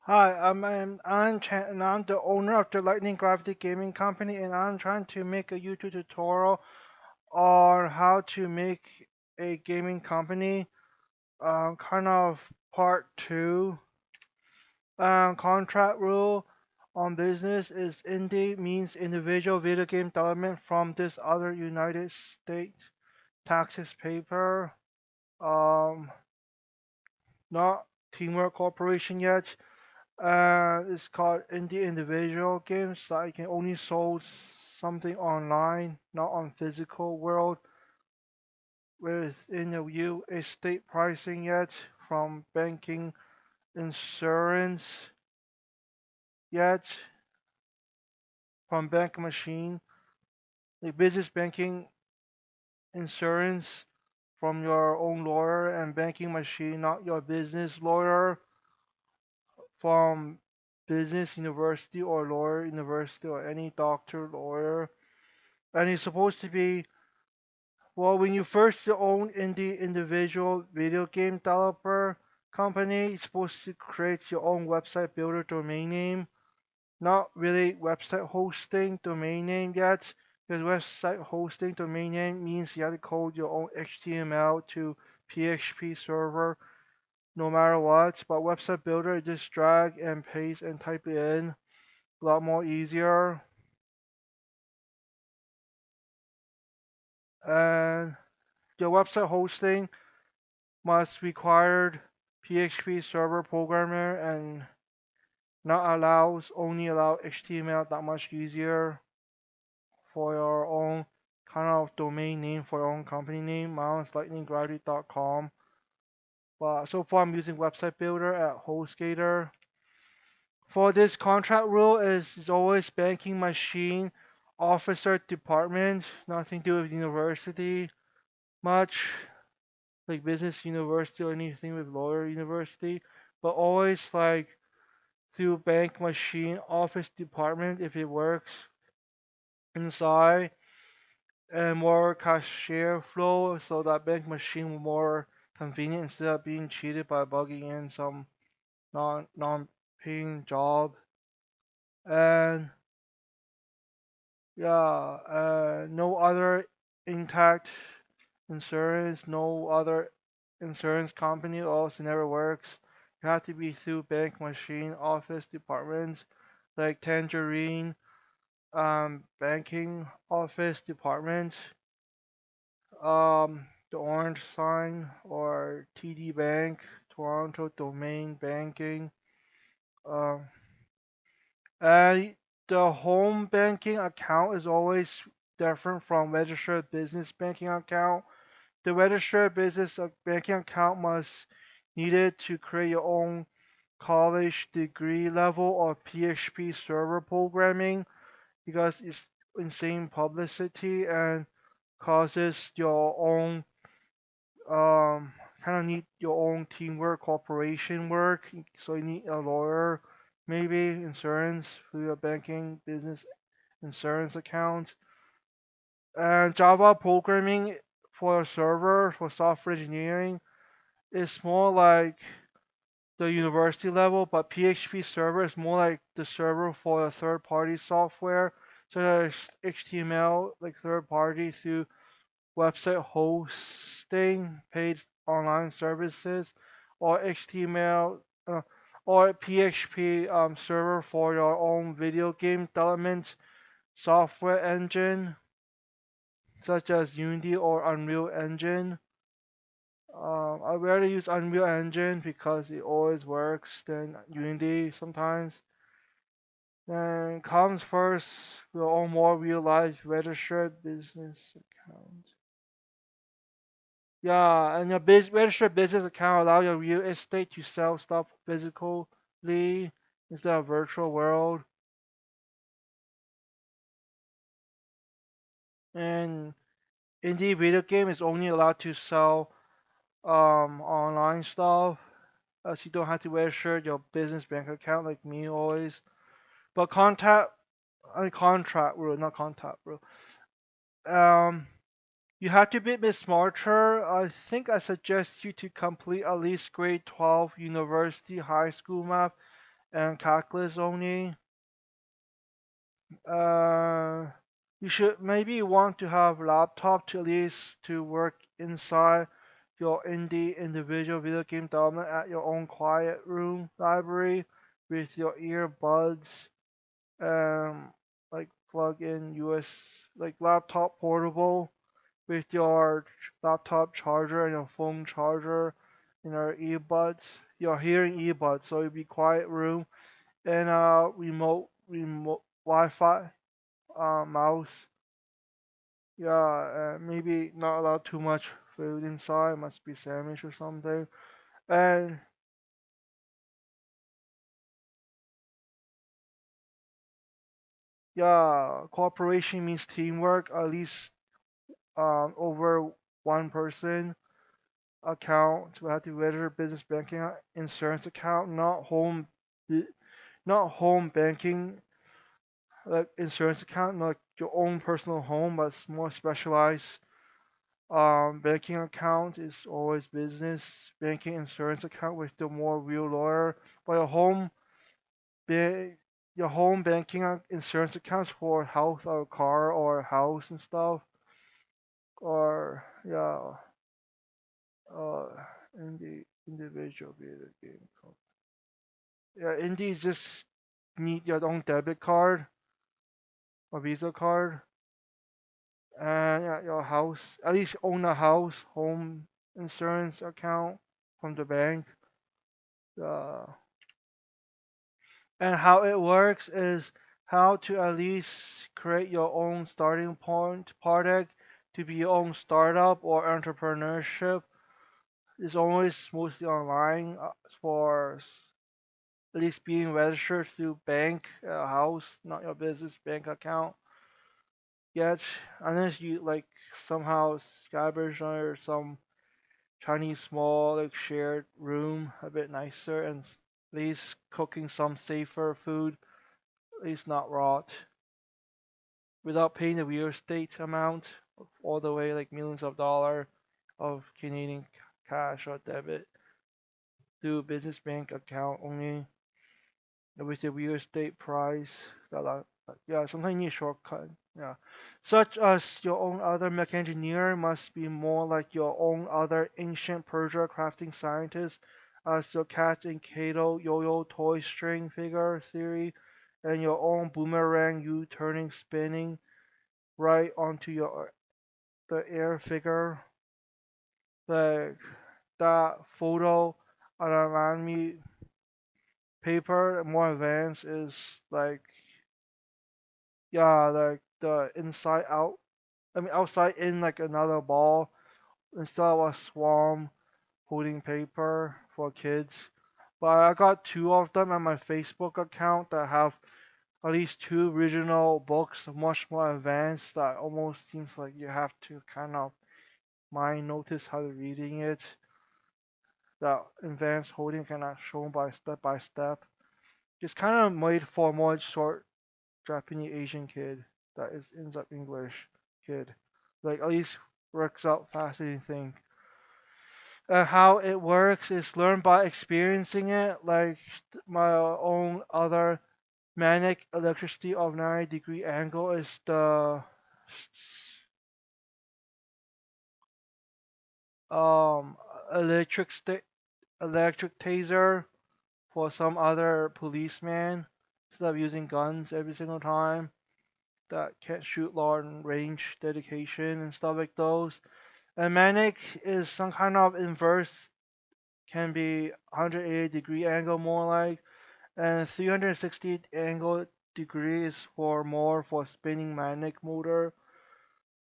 Hi, I'm Chan, and I'm the owner of the Lightning Gravity Gaming Company, and I'm trying to make a YouTube tutorial on how to make a gaming company. Kind of part two. Contract rule on business is indie means individual video game development from this other United States taxes paper. Um, Not teamwork corporation yet. It's called indie individual games that I can only sold something online, not on physical world. Within the U estate pricing yet from banking, insurance yet from bank machine, the business banking, insurance from your own lawyer and banking machine, not your business lawyer from business university or lawyer university or any doctor lawyer. And it's supposed to be, well, when you first own indie individual video game developer company, you're supposed to create your own website builder domain name. Not really website hosting domain name yet, because website hosting domain name means you have to code your own HTML to PHP server no matter what. But website builder, you just drag and paste and type it in. A lot more easier. And your website hosting must required PHP server programmer and not allows only allow HTML. That much easier for your own kind of domain name for your own company name. Mine's lightninggravity.com. But so far I'm using website builder at HostGator. For this contract rule is always banking machine officer department, nothing to do with university much, like business university or anything with lawyer university, but always like through bank machine office department if it works inside, and more cashier flow so that bank machine more convenient instead of being cheated by bugging in some non paying job. And yeah, no other intact insurance, no other insurance company also never works. You have to be through bank machine office departments like Tangerine, banking office department, the orange sign or TD Bank, Toronto Domain Banking. Um, and the home banking account is always different from registered business banking account. The registered business banking account must needed to create your own college degree level of PHP server programming because it's insane publicity and causes your own kind of need your own teamwork, cooperation work. So you need a lawyer, maybe insurance for your banking business insurance account, and Java programming for a server for software engineering is more like the university level, but PHP server is more like the server for a third-party software. So there's HTML like third party through website hosting, paid online services, or HTML or PHP server for your own video game development software engine, such as Unity or Unreal Engine. I rarely use Unreal Engine because it always works than Unity sometimes. Then comes first your own more real life registered business account. Yeah, and your registered business account allow your real estate to sell stuff physically instead of virtual world. And indie video game is only allowed to sell online stuff, as you don't have to register your business bank account like me always. But contract rule, not contact rule. Um, you have to be a bit smarter. I think I suggest you to complete at least grade 12 university high school math and calculus only. Uh, you should maybe want to have laptop to at least to work inside your indie individual video game development at your own quiet room library with your earbuds, um, like plug in US like laptop portable with your laptop charger and your phone charger and your earbuds, your hearing earbuds, so it'd be quiet room and remote Wi-Fi mouse. Yeah, maybe not allow too much food inside. Must be sandwich or something. And yeah, cooperation means teamwork. At least over one person account. We have to register business banking insurance account, not home banking like insurance account, not like your own personal home, but more specialized. Banking account is always business. Banking insurance account with the more real lawyer. But ba- your home banking insurance accounts for health or car or house and stuff. Or yeah, uh, in the individual video game. Yeah, indies just need your own debit card or Visa card, and yeah, your house. At least own a house, home insurance account from the bank. Uh, and how it works is how to at least create your own starting point product to be your own startup or entrepreneurship is always mostly online for at least being registered through bank house, not your business bank account yet, unless you like somehow scavenge or some Chinese small like shared room a bit nicer and at least cooking some safer food, at least not rot, without paying the real estate amount all the way like millions of dollars of Canadian cash or debit through business bank account only with the real estate price. Yeah, sometimes you need a shortcut. Yeah, such as your own other mech engineer must be more like your own other ancient Persia crafting scientist, as your cat and Kato yo-yo toy string figure theory, and your own boomerang you turning spinning right onto your the air figure. Like that photo on a me paper more advanced is like yeah like the inside out I mean outside in like another ball instead of a swarm holding paper for kids. But I got two of them on my Facebook account that have at least two original books much more advanced that almost seems like you have to kind of mind notice how to reading it. That advanced holding cannot shown by step. It's kind of made for a more short Japanese Asian kid that is ends up English kid. Like at least works out faster than you think. How it works is learn by experiencing it. Like my own other manic electricity of 90-degree angle is the um electric electric taser for some other policeman instead of using guns every single time that can't shoot long range dedication and stuff like those. And manic is some kind of inverse, can be 180-degree angle more like, and 360 angle degrees for more for spinning manic motor,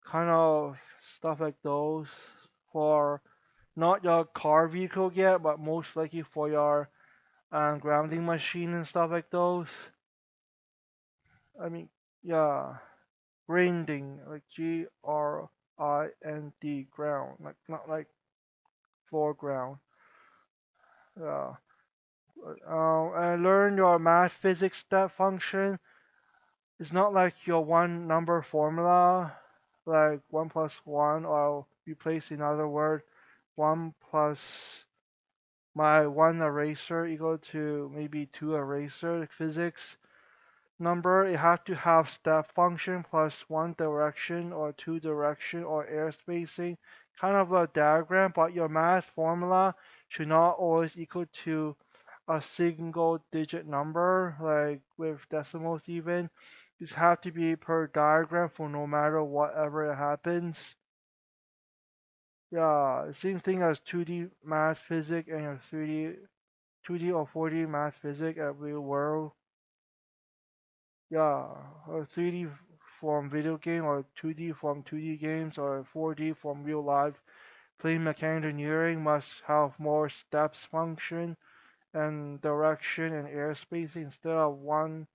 kind of stuff like those for not your car vehicle yet, but most likely for your grounding machine and stuff like those. I mean, yeah, grinding like GRIND ground, like not like foreground. Yeah. And learn your math physics step function. It's not like your one number formula, like 1 plus 1, or replace another word, 1 plus my one eraser equal to maybe two eraser, like physics number. It have to have step function plus one direction or two direction or air spacing, kind of a diagram, but your math formula should not always equal to a single digit number, like with decimals even. This have to be per diagram for no matter whatever it happens. Yeah, same thing as 2D math physics and your 2D or 4D math physics at real world. Yeah, or 3D from video game or 2D from 2D games or 4D from real life. Playing mechanical engineering must have more steps function and direction and airspace instead of one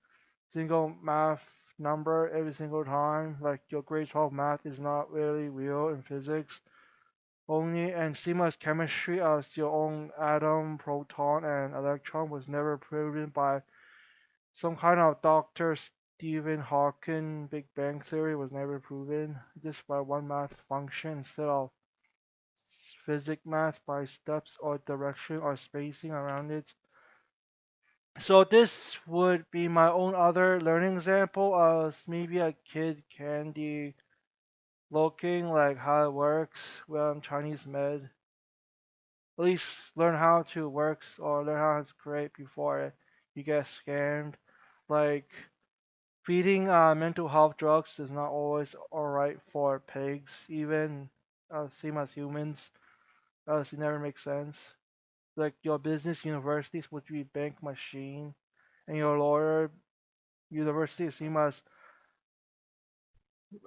single math number every single time. Like your grade 12 math is not really real in physics. Only and same as chemistry as your own atom, proton, and electron was never proven by some kind of Dr. Stephen Hawking Big Bang Theory was never proven. Just by one math function instead of physics math by steps or direction or spacing around it. So this would be my own other learning example as maybe a kid candy looking like how it works when Chinese med. At least learn how to works or learn how to create before you get scammed. Like feeding mental health drugs is not always alright for pigs, even same as humans. It never makes sense. Like your business university is supposed to be bank machine, and your lawyer university is same as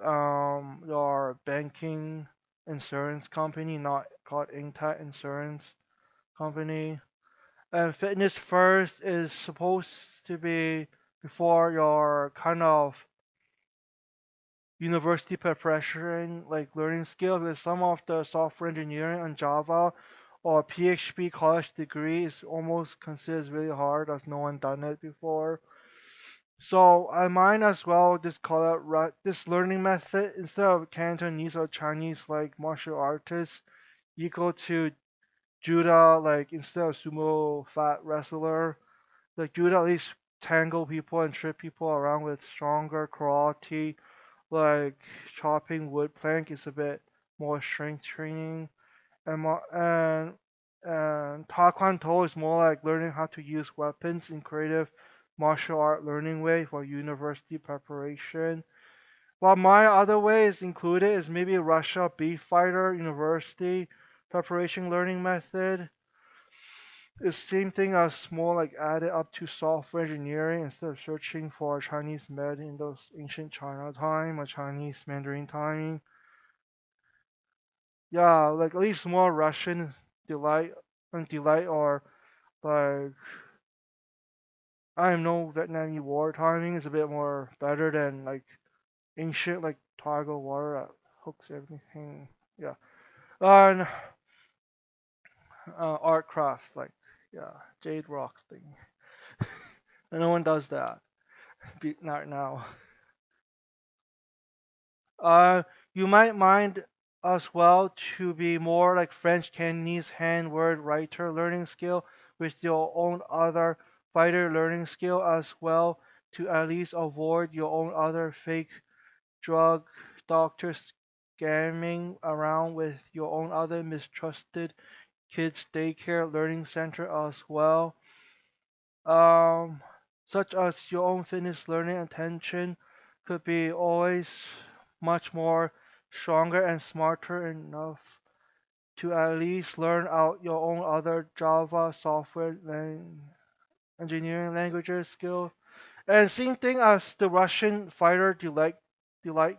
your banking insurance company, not called Intact Insurance Company. And fitness first is supposed to be before your kind of university preparation, like learning skills, because some of the software engineering on Java or PHP college degree is almost considered really hard as no one done it before. So I might as well just call it this learning method instead of Cantonese or Chinese like martial artists equal to Judah, like instead of sumo fat wrestler, like Judah at least tangle people and trip people around with stronger karate, like chopping wood plank is a bit more strength training, and and taekwondo is more like learning how to use weapons in creative martial art learning way for university preparation. While my other way is included is maybe Russia beef fighter university preparation learning method. It's same thing as more like added up to software engineering instead of searching for Chinese med in those ancient China time or Chinese Mandarin time. Yeah, like at least more Russian delight or like I don't know Vietnamese war timing is a bit more better than like ancient like Toggle war that hooks everything. Yeah. And art craft like yeah Jade Rocks thing. And no one does that. Not now. Uh, you might mind as well to be more like French Cantonese hand word writer learning skill with your own other fighter learning skill as well to at least avoid your own other fake drug doctors scamming around with your own other mistrusted kids daycare learning center as well. Um, Such as your own fitness learning attention could be always much more stronger and smarter enough to at least learn out your own other Java software engineering languages skill. And same thing as the Russian fighter delight, delight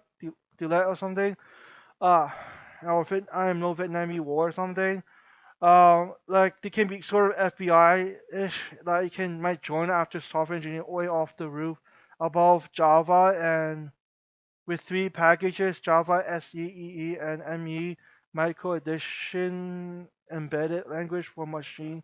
or something. Uh, I am no Vietnamese war or something. Like they can be sort of FBI-ish, that you can might join after software engineering way off the roof above Java and with three packages, Java SE, and ME, micro edition embedded language for machine.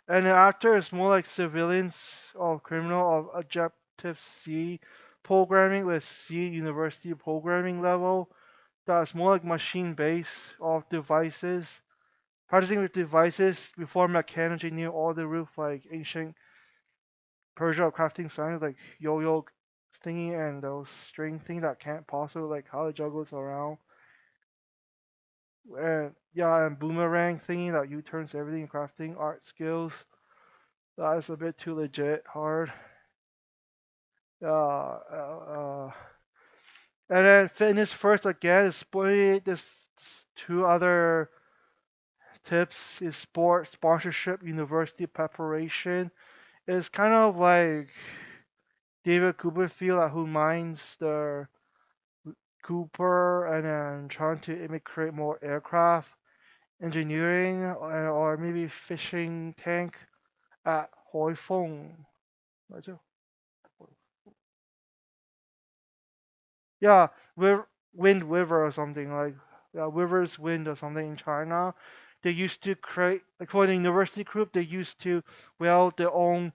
And then after it's more like civilians or criminal of Objective C programming with C university programming level. That's more like machine based of devices practicing with devices before mechanics knew all the roof like ancient Persia crafting signs like yo-yo thingy and those string thing that can't possibly like how it juggles around. And yeah, and boomerang thingy that U-turns everything in crafting art skills. That is a bit too legit hard. And then fitness first again. Split this two other tips is sport sponsorship, university preparation. It's kind of like David Copperfield who mines the Cooper and then trying to create more aircraft engineering or maybe fishing tank at headphone. Yeah, Wind River or something like Rivers Wind or something in China. They used to create like for the university group. They used to build their own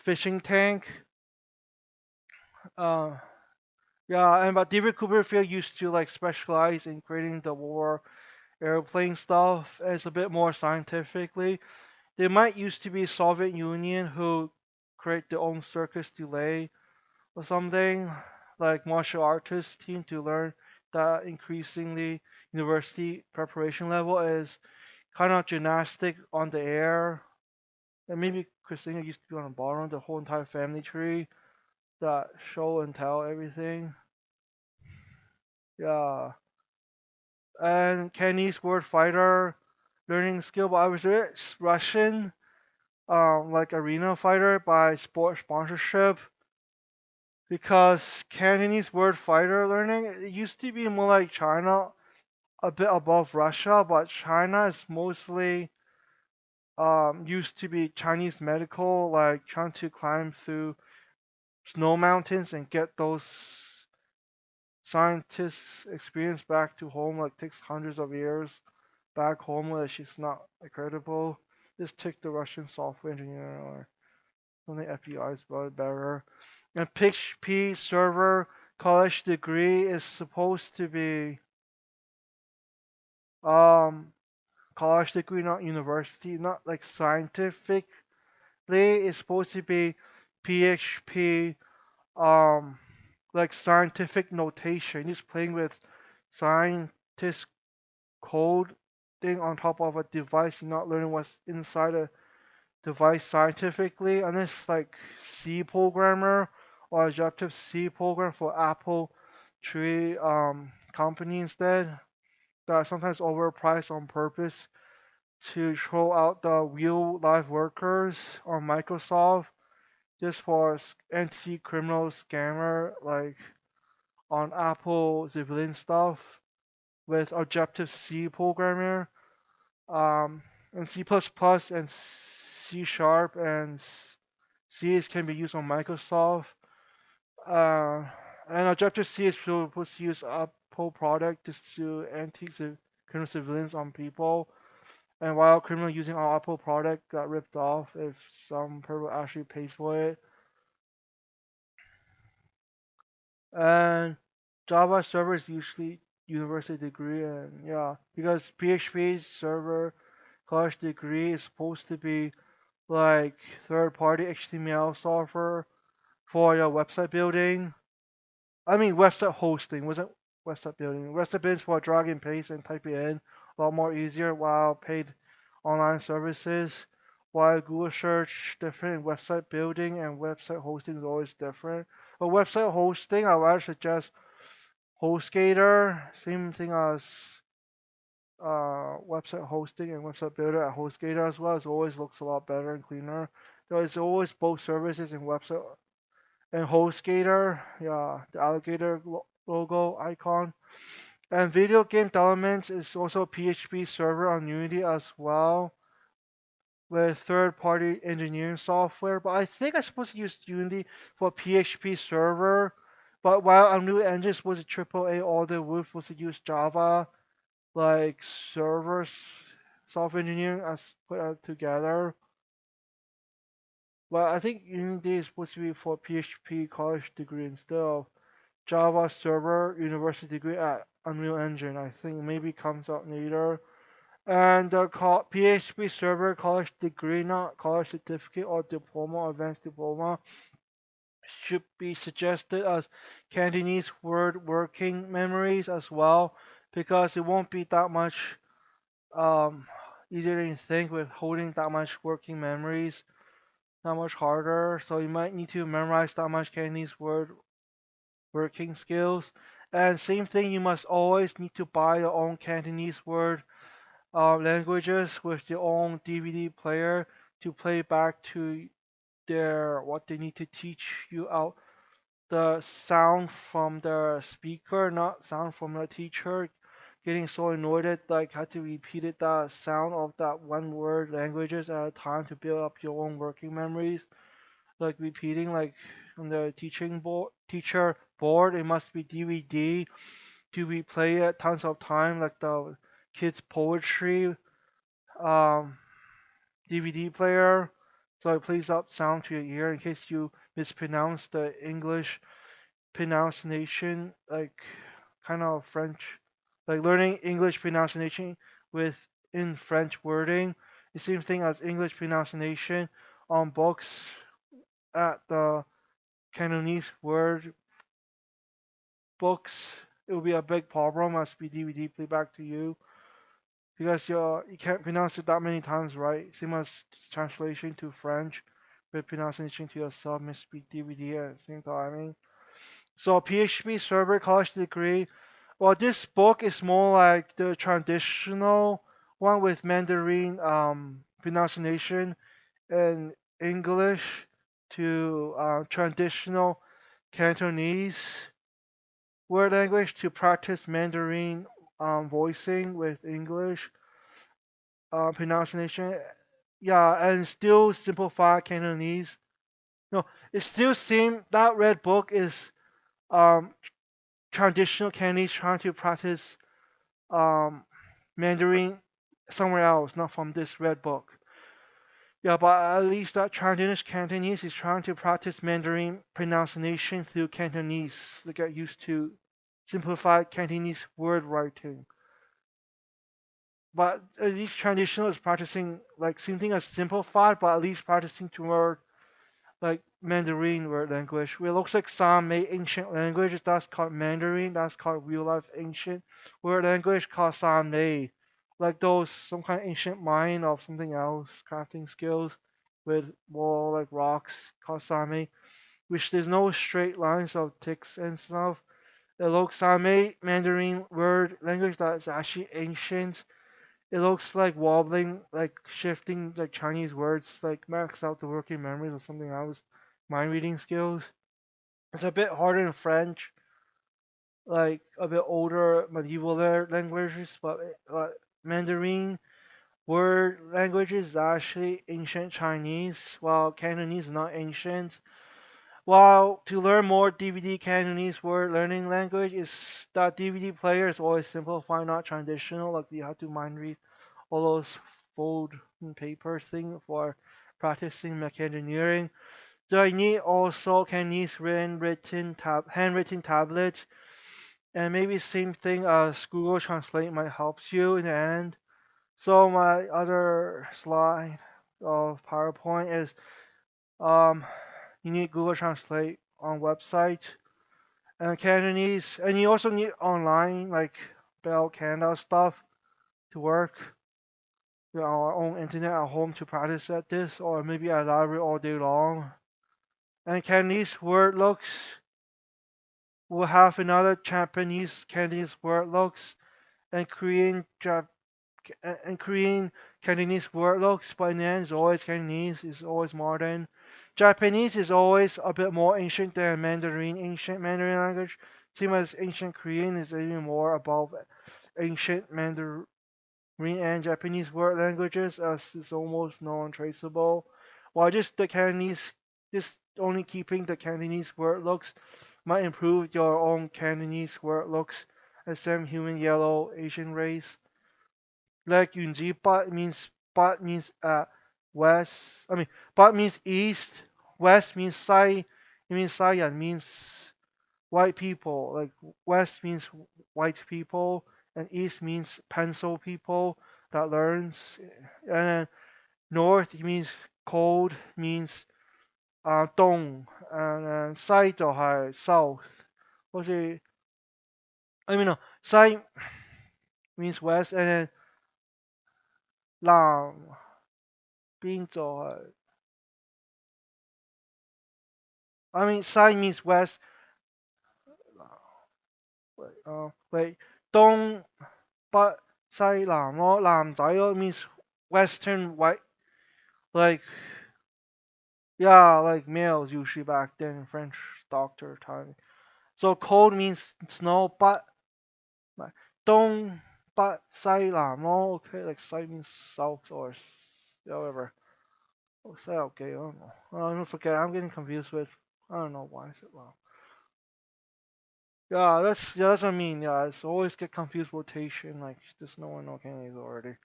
fishing tank. Uh, yeah, and but David Copperfield used to like specialize in creating the war airplane stuff. It's a bit more scientifically. There might used to be Soviet Union who create their own circus delay or something like martial artist team to learn that increasingly university preparation level is kind of gymnastic on the air. And maybe Christina used to be on the bottom, the whole entire family tree that show and tell everything. Yeah. And Kenny's word fighter learning skill, but I was Russian, like arena fighter by sport sponsorship because Cantonese word fighter learning it used to be more like China, a bit above Russia, but China is mostly used to be Chinese medical, like trying to climb through snow mountains and get those scientists' experience back to home, like takes hundreds of years back home, which is not credible. Just take the Russian software engineer or something FBI is better. And PHP server college degree is supposed to be um college degree, not university, not like scientifically. It's supposed to be PHP, um, like scientific notation. He's playing with scientist code thing on top of a device, you're not learning what's inside a device scientifically. And it's like C programmer or Objective C program for Apple tree company instead. That are sometimes overpriced on purpose to throw out the real life workers on Microsoft just for anti-criminal scammer like on Apple civilian stuff with Objective C programmer, and C++ and C Sharp and C can be used on Microsoft. Uh, and Objective C is supposed to use Apple product just to anti-criminal civilians on people. And while criminal using our Apple product got ripped off, if some person actually pays for it, and Java server is usually university degree, and yeah, because PHP server college degree is supposed to be like third-party HTML software for your website building. I mean website hosting, wasn't website building. Website building is for drag and paste and type it in, a lot more easier. While paid online services, while Google search different website building and website hosting is always different. But website hosting, I would suggest HostGator, same thing as website hosting and website builder at HostGator as well. It always looks a lot better and cleaner. There's always both services in website and HostGator, yeah, the alligator logo icon. And video game development is also PHP server on Unity as well with third-party engineering software. But I think I'm supposed to use Unity for PHP server. But while Unreal Engine is supposed to AAA all the we're supposed to use Java like servers software engineering as put out together. But I think Unity is supposed to be for PHP college degree instead of Java server university degree at Unreal Engine. I think maybe comes out later. And the PHP server college degree, not college certificate or diploma or advanced diploma, should be suggested as Cantonese word working memories as well, because it won't be that much um, easier than you think with holding that much working memories, that much harder. So you might need to memorize that much Cantonese word working skills. And same thing, you must always need to buy your own Cantonese word languages with your own DVD player to play back to their what they need to teach you out the sound from the speaker, not sound from the teacher. Getting so annoyed at like had to repeat it the sound of that one word languages at a time to build up your own working memories. Like repeating like on the teacher board, it must be DVD to replay it tons of time, like the kids poetry um DVD player. So it plays up sound to your ear in case you mispronounce the English pronunciation, like kind of French, like learning English pronunciation with in French wording. The same thing as English pronunciation on books at the Cantonese word books. It will be a big problem as be DVD playback to you because you can't pronounce it that many times right. Same as translation to French, but pronunciation to yourself must be DVD at the same time. So PHP server college degree. Well, this book is more like the traditional one with Mandarin pronunciation and English to traditional Cantonese word language to practice Mandarin voicing with English pronunciation. Yeah, and still simplify Cantonese. No, it's still same. That red book is um, traditional Cantonese trying to practice um, Mandarin somewhere else, not from this red book. Yeah, but at least that traditional Cantonese is trying to practice Mandarin pronunciation through Cantonese to get used to simplified Cantonese word writing. But at least traditional is practicing like same thing as simplified, but at least practicing toward like Mandarin word language. It looks like some made ancient languages that's called Mandarin, that's called real life ancient word language called Sami. Like those some kind of ancient mine of something else, crafting skills with more like rocks called Sami, which there's no straight lines of ticks and stuff. It looks Sami Mandarin word language that is actually ancient. It looks like wobbling, like shifting like Chinese words, like max out the working memories or something else. Mind reading skills. It's a bit harder in French, like a bit older medieval languages, but Mandarin word language is actually ancient Chinese, while Cantonese is not ancient. While to learn more DVD Cantonese word learning language is that DVD player is always simplified, not traditional. Like you have to mind read all those fold paper thing for practicing mechanengineering. Do I need also Cantonese handwritten tablets? And maybe same thing as Google Translate might help you in the end. So my other slide of PowerPoint is um you need Google Translate on website and Cantonese, and you also need online like Bell Canada stuff to work with our own internet at home to practice at this, or maybe at library all day long. And Cantonese word looks will have another Japanese Cantonese word looks and Korean Cantonese word looks, but in the end, it's always Cantonese, it's always modern. Japanese is always a bit more ancient than Mandarin, ancient Mandarin language. Same as ancient Korean is even more above ancient Mandarin and Japanese word languages, as it's almost non-traceable. While just only keeping the Cantonese word looks might improve your own Cantonese word looks as some human yellow Asian race. Like Yunji, but means west. I mean, but means east. West means Sai. It means Saiyan means white people. Like west means white people, and east means pencil people. that learns. And then north means cold, means dong, and then sai 就係 south，好似 I mean no sai means west and then 南邊就係 I mean sai means west wait 東北西南咯，南仔咯 means western white like yeah like males usually back then in French doctor time. So cold means snow, but don't but say no, okay, like say means south or however. Oh, say okay, I don't know. I don't forget. I'm getting confused with. I don't know why is it wrong. Yeah, that's what I mean. Yeah, it's always get confused with rotation. Like there's no one okay already.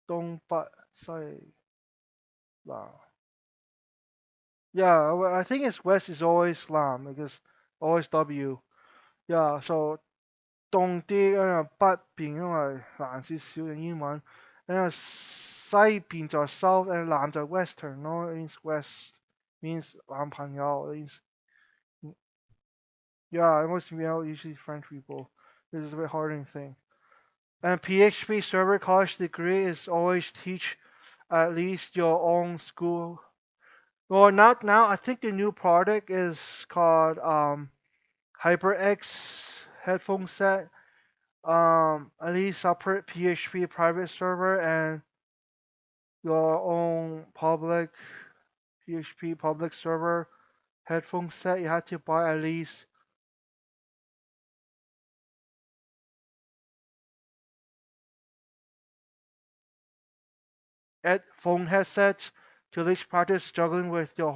Don't but say la. Yeah, well, I think it's west is always lam because always W. Yeah, so 東啲北邊因為難少少嘅英文，然後西邊就 south and 南就 western 咯，it means west means 男朋友 it means yeah, most male usually French people. This is a bit harder thing. And PHP server college degree is always teach at least your own school. Well, not now. I think the new product is called HyperX headphone set. At least separate PHP private server and your own public PHP public server headphone set. You have to buy at least phone headsets to at least practice juggling with your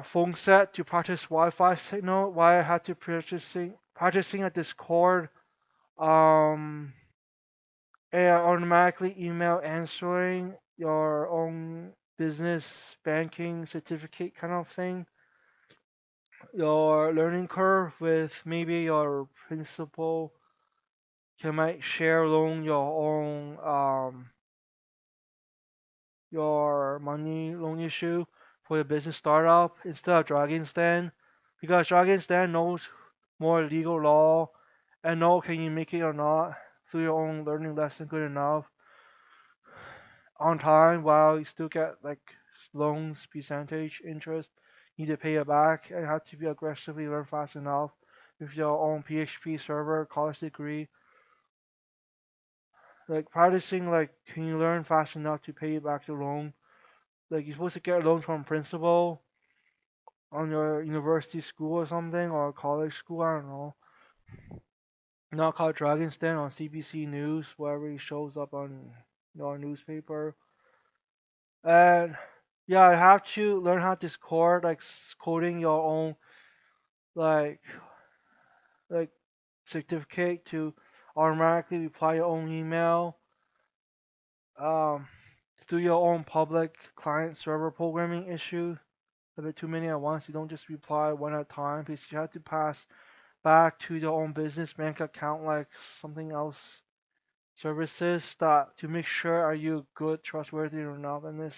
phone set to practice Wi-Fi signal. Why I had to practicing a Discord and automatically email answering your own business banking certificate kind of thing. Your learning curve with maybe your principal can might share along your own your money loan issue for your business startup instead of Dragon's Den because Dragon's Den knows more legal law and know can you make it or not through your own learning lesson good enough on time while you still get like loans percentage interest you need to pay it back and have to be aggressively learn fast enough with your own PHP server college degree like practicing like can you learn fast enough to pay back the loan like you're supposed to get a loan from principal on your university school or something or college school I don't know not called Dragon's Den on CBC News wherever it shows up on your newspaper and yeah I have to learn how to Discord like coding your own like like certificate to automatically reply your own email um do your own public client server programming issue a bit too many at once. You don't just reply one at a time because you have to pass back to your own business bank account like something else services that to make sure are you good, trustworthy or not. And this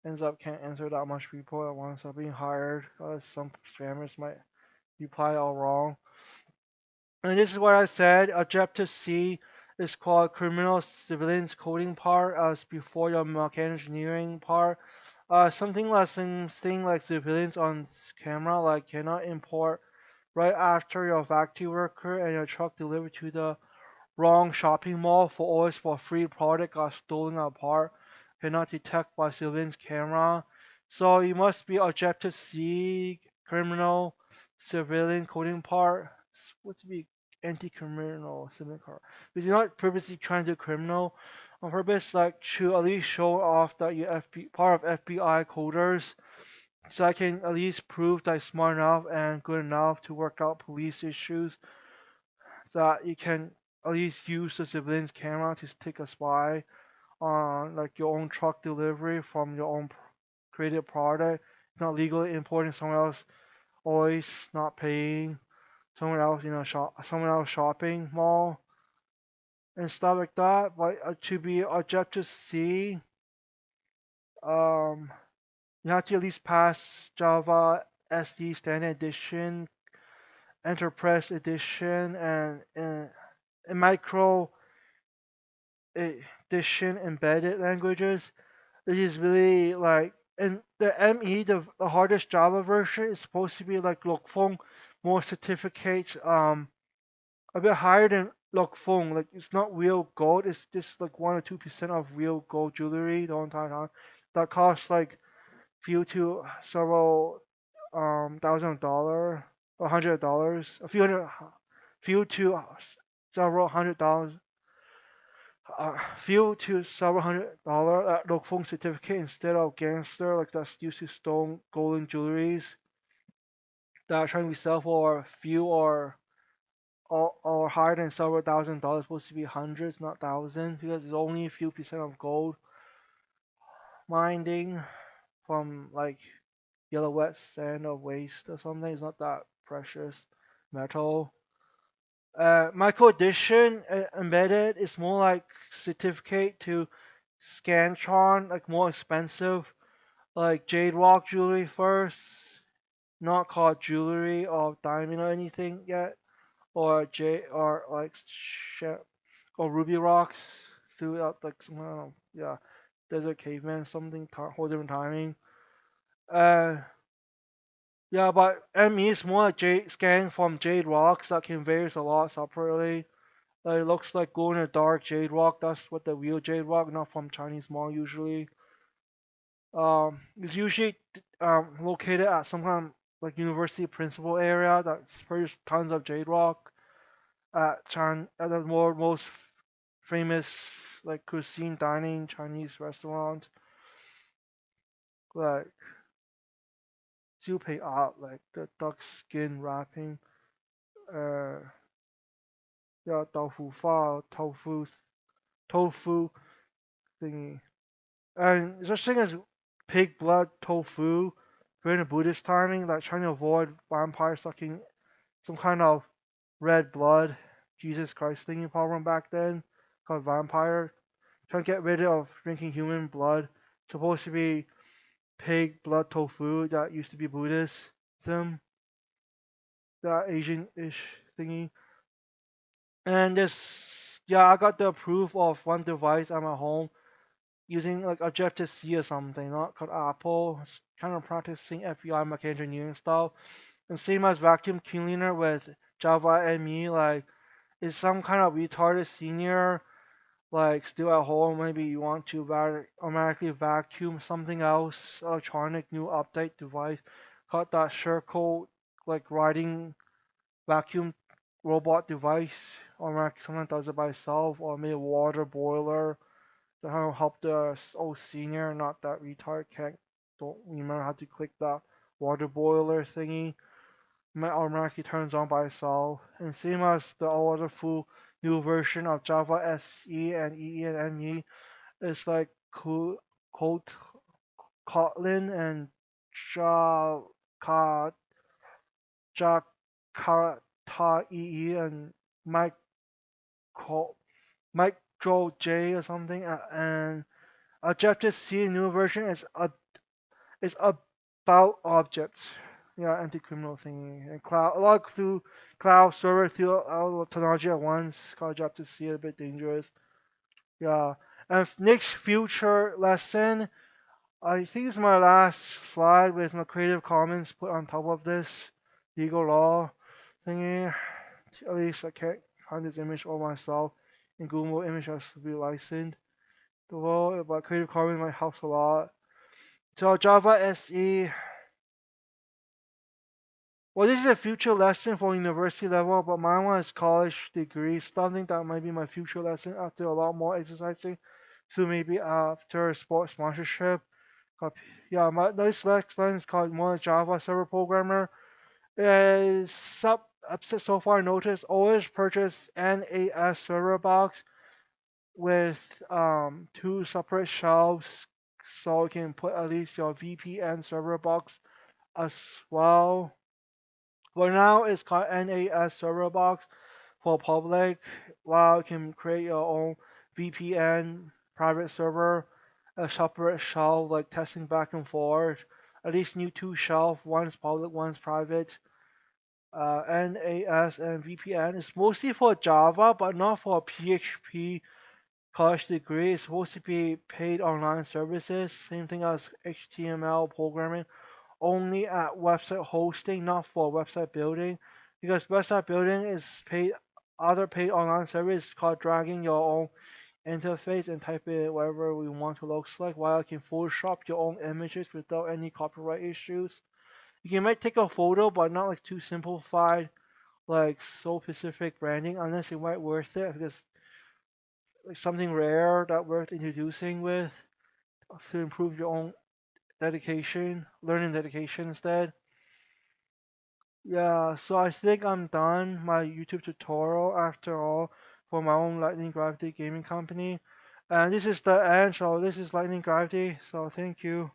ends up can't answer that much people at once are being hired. Some spammers might reply all wrong. And this is what I said. Objective C is called criminal civilians coding part as before your mechanical engineering part. Something like civilians on camera like cannot import right after your factory worker and your truck delivered to the wrong shopping mall for always for free product got stolen apart cannot detect by civilians camera. So you must be objective C criminal civilian coding part. What's be anti-criminal civilian part? Because you're not purposely trying to do criminal on purpose, like to at least show off that you're part of FBI coders so I can at least prove that I'm smart enough and good enough to work out police issues that you can at least use the civilian's camera to take a spy on like your own truck delivery from your own created product, not legally importing someone else, always not paying. someone else, someone else shopping mall and stuff like that. But to be Objective C, um, you have to at least pass Java SE Standard Edition, Enterprise Edition, and Micro Edition embedded languages. This is really like, and the ME, the hardest Java version is supposed to be like Lokfong, more certificates, a bit higher than Lokfong. Like it's not real gold, it's just like 1 or 2% of real gold jewelry the entire time. That costs like few to several $1,000 or $100, a few hundred, few to several $100, few to several $100 look phone certificate instead of gangster like that's used to stone golden jewelries that are trying to be sell for few or higher than several $1,000, supposed to be hundreds, not thousands, because it's only a few percent of gold mining from like yellow wet sand or waste or something. It's not that precious metal. Micro edition embedded is more like certificate to Scantron, like more expensive, like jade rock jewelry first, not called jewelry or diamond or anything yet, or jade or like or ruby rocks throughout like some yeah, desert caveman something whole different timing. Uh, yeah, but ME is more like jade scan from jade rocks that can vary a lot separately. It looks like glow in the dark jade rock. That's what the real jade rock, not from Chinese mall usually. It's usually located at some kind of like university principal area that produces tons of jade rock at the most famous like cuisine dining Chinese restaurant like Pei art like the duck skin wrapping uh yeah tofu thingy. And such thing as pig blood tofu during the Buddhist timing, like trying to avoid vampire sucking some kind of red blood Jesus Christ thingy problem back then called vampire. Trying to get rid of drinking human blood. Supposed to be pig blood tofu that used to be Buddhism, that Asian-ish thingy. And this, yeah, I got the proof of one device at my home using like Objective C or something, not called Apple. It's kind of practicing FBI mechanical engineering stuff. And same as vacuum cleaner with Java ME, like it's some kind of retarded senior, like still at home. Maybe you want to automatically vacuum something else, electronic new update device, called that circle like riding vacuum robot device, or someone does it by itself, or maybe a water boiler to help the old senior, not that retard don't remember how to click that water boiler thingy. Automatically turns on by itself. And same as the other full new version of Java SE and EE and ME, it's like Code Kotlin and Jaka Jakarta EE and Micro Micro J or something, and Objective C new version is about objects. Yeah, anti-criminal thingy and cloud log through cloud server through all technology at once. Called Objective C a bit dangerous. Yeah, and next future lesson. I think it's my last slide with my Creative Commons put on top of this legal law thingy. At least I can't find this image all myself. In Google Image has to be licensed. The law about Creative Commons might help a lot. So Java SE. Well, this is a future lesson for university level, but my one is college degree. Something that might be my future lesson after a lot more exercising. So maybe after sports sponsorship. Yeah, my this next lesson is called more Java server programmer. Is sub so far noticed always purchase NAS server box with two separate shelves so you can put at least your VPN server box as well. But now it's called NAS server box for public, while you can create your own VPN private server, a separate shelf like testing back and forth. At least new two shelf, one's public, one's private. NAS and VPN is mostly for Java, but not for PHP college degree. It's supposed to be paid online services, same thing as HTML programming, only at website hosting, not for website building. Because website building is paid, other paid online service called dragging your own interface and type it whatever we want to look like, while you can Photoshop your own images without any copyright issues. You can might take a photo, but not like too simplified, like so specific branding, unless it might worth it because like something rare that worth introducing with to improve your own dedication, learning dedication instead. Yeah, so I think I'm done my YouTube tutorial after all for my own Lightning Gravity gaming company. And this is the end, so this is Lightning Gravity, so thank you.